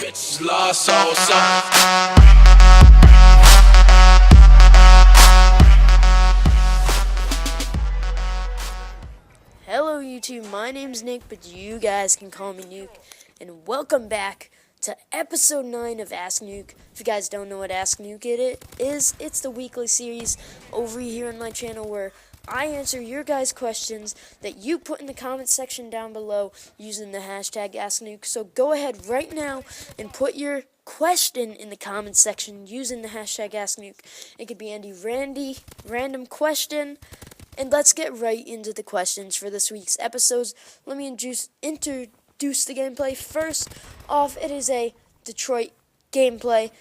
bitches lost all sight. Hello YouTube, my name's Nick, but you guys can call me Nuke, and welcome back to episode 9 of Ask Nuke. If you guys don't know what Ask Nuke it is, it's the weekly series over here on my channel where I answer your guys' questions that you put in the comment section down below using the hashtag Ask Nuke. So go ahead right now and put your question in the comment section using the hashtag Ask Nuke. It could be any random question. And let's get right into the questions for this week's episodes. Let me introduce the gameplay. First off, it is a Detroit gameplay.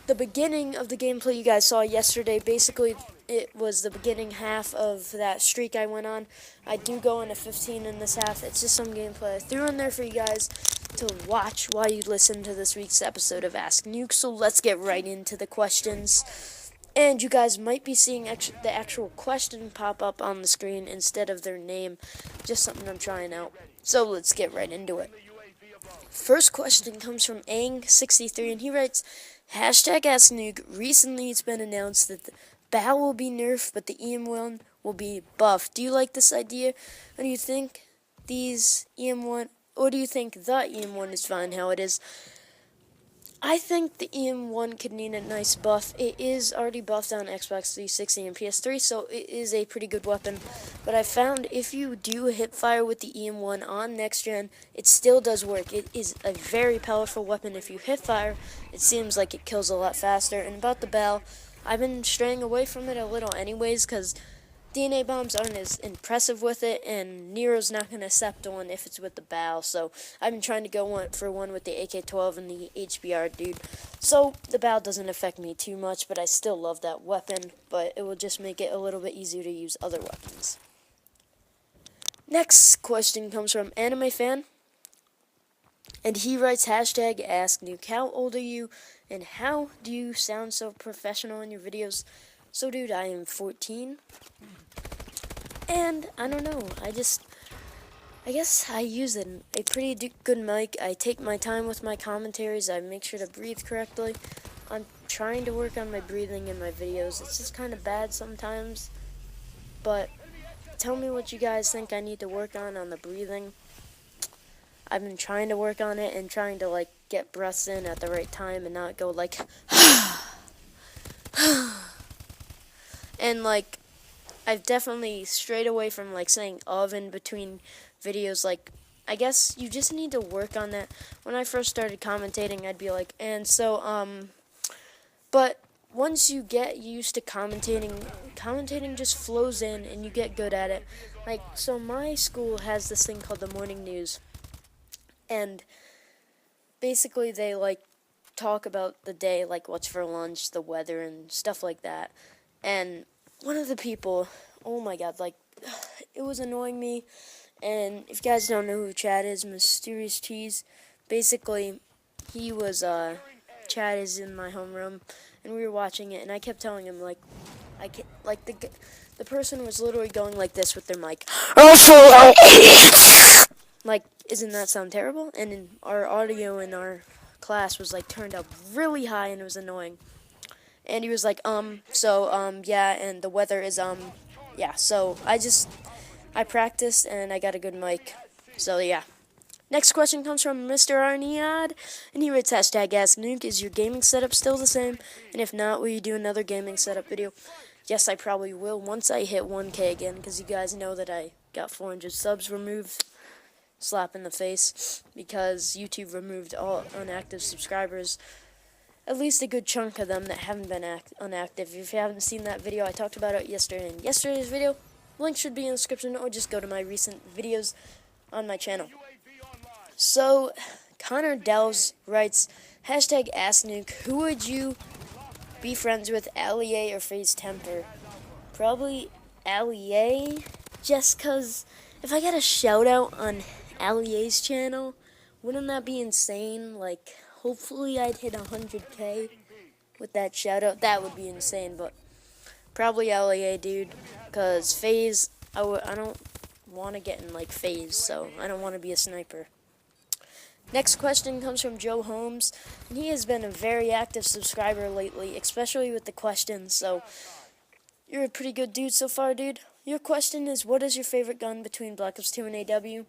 The beginning of the gameplay you guys saw yesterday, basically it was the beginning half of that streak I went on. I do go into 15 in this half. It's just some gameplay I threw in there for you guys to watch while you listen to this week's episode of Ask Nuke. So let's get right into the questions. And you guys might be seeing the actual question pop up on the screen instead of their name. Just something I'm trying out. So let's get right into it. First question comes from Aang63, and he writes, hashtag Ask Nuke. Recently it's been announced that the BAL will be nerfed, but the EM1 will be buffed. Do you like this idea? Or do you think the EM1 is fine how it is? I think the EM1 could need a nice buff. It is already buffed on Xbox 360 and PS3, so it is a pretty good weapon. But I found if you do hip fire with the EM1 on next gen, it still does work. It is a very powerful weapon. If you hip fire, it seems like it kills a lot faster. And about the BAL, I've been straying away from it a little anyways, because DNA bombs aren't as impressive with it, and Nero's not going to accept one if it's with the BAL, so I've been trying to go for one with the AK-12 and the HBR, dude. So the BAL doesn't affect me too much, but I still love that weapon, but it will just make it a little bit easier to use other weapons. Next question comes from Anime Fan, and he writes, hashtag Ask Nuke. How old are you, and how do you sound so professional in your videos? So dude, I am 14, and I don't know, I guess I use a pretty good mic. I take my time with my commentaries, I make sure to breathe correctly. I'm trying to work on my breathing in my videos. It's just kind of bad sometimes, but tell me what you guys think I need to work on the breathing. I've been trying to work on it and trying to like get breaths in at the right time and not go like and like I've definitely strayed away from like saying in between videos. Like, I guess you just need to work on that. When I first started commentating, I'd be like, and so but once you get used to commentating just flows in and you get good at it. Like, so my school has this thing called the morning news, and basically they like talk about the day, like what's for lunch, the weather, and stuff like that. And one of the people, oh my god, like, it was annoying me. And if you guys don't know who Chad is, Mysterious Cheese, basically, he was, Chad is in my homeroom, and we were watching it, and I kept telling him, like, the person was literally going like this with their mic. Like, isn't that sound terrible? And in our audio in our class was, like, turned up really high, and it was annoying. And he was like, yeah, and the weather is, yeah, so I practiced, and I got a good mic, so yeah. Next question comes from Mr. Arniad, and he writes, hashtag Ask Nuke, is your gaming setup still the same? And if not, will you do another gaming setup video? Yes, I probably will, once I hit 1K again, because you guys know that I got 400 subs removed. Slap in the face, because YouTube removed all inactive subscribers. At least a good chunk of them that haven't been inactive. If you haven't seen that video, I talked about it yesterday in yesterday's video. Link should be in the description, or just go to my recent videos on my channel. So, Connor Delves writes, hashtag Ask Nuke, who would you be friends with, Allie or FaZe Temper? Probably Allie, just because if I got a shout out on Allie's channel, wouldn't that be insane? Like, hopefully I'd hit 100K with that shout out. That would be insane, but probably LA, dude, because FaZe, I don't want to get in like FaZe, so I don't want to be a sniper. Next question comes from Joe Holmes, and he has been a very active subscriber lately, especially with the questions, so you're a pretty good dude so far, dude. Your question is, what is your favorite gun between Black Ops 2 and AW?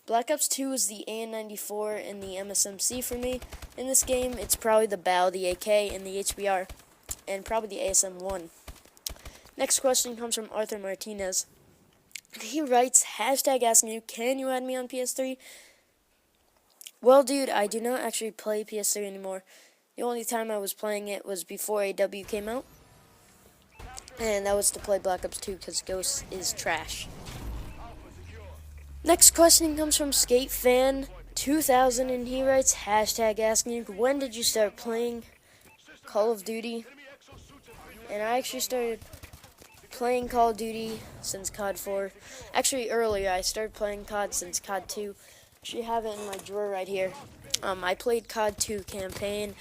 Black Ops 2 is the AN-94 and the MSMC for me. In this game, it's probably the BAL, the AK, and the HBR, and probably the ASM-1. Next question comes from Arthur Martinez. He writes, hashtag asking you, can you add me on PS3? Well, dude, I do not actually play PS3 anymore. The only time I was playing it was before AW came out, and that was to play Black Ops 2 because Ghost is trash. Next question comes from SkateFan2000, and he writes, hashtag asking you, when did you start playing Call of Duty? And I actually started playing Call of Duty since COD 4. Actually, earlier, I started playing COD since COD 2. Actually have it in my drawer right here. I played COD 2 campaign.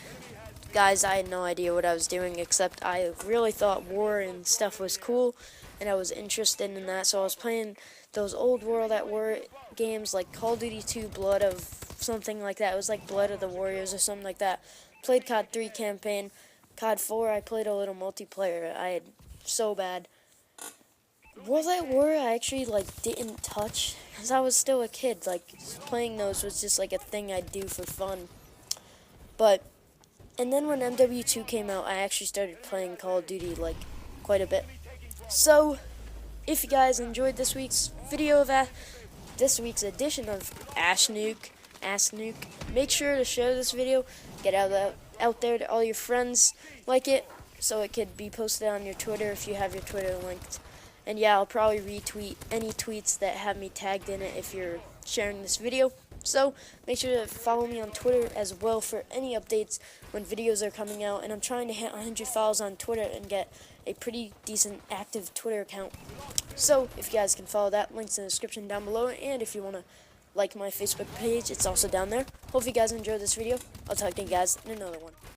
Guys, I had no idea what I was doing, except I really thought war and stuff was cool, and I was interested in that, so I was playing those old World at War games like Call of Duty 2 Blood of something like that. It was like Blood of the Warriors or something like that. Played COD 3 campaign. COD 4, I played a little multiplayer. I had so bad. World at War, I actually, didn't touch, because I was still a kid. Playing those was just, a thing I'd do for fun. And then when MW2 came out, I actually started playing Call of Duty, quite a bit. So, if you guys enjoyed this week's video of this week's edition of Ask Nuke, make sure to share this video, get out there to all your friends like it, so it could be posted on your Twitter if you have your Twitter linked. And yeah, I'll probably retweet any tweets that have me tagged in it if you're sharing this video. So make sure to follow me on Twitter as well for any updates when videos are coming out. And I'm trying to hit 100 follows on Twitter and get a pretty decent active Twitter account. So if you guys can follow that, links in the description down below. And if you want to like my Facebook page, it's also down there. Hope you guys enjoyed this video. I'll talk to you guys in another one.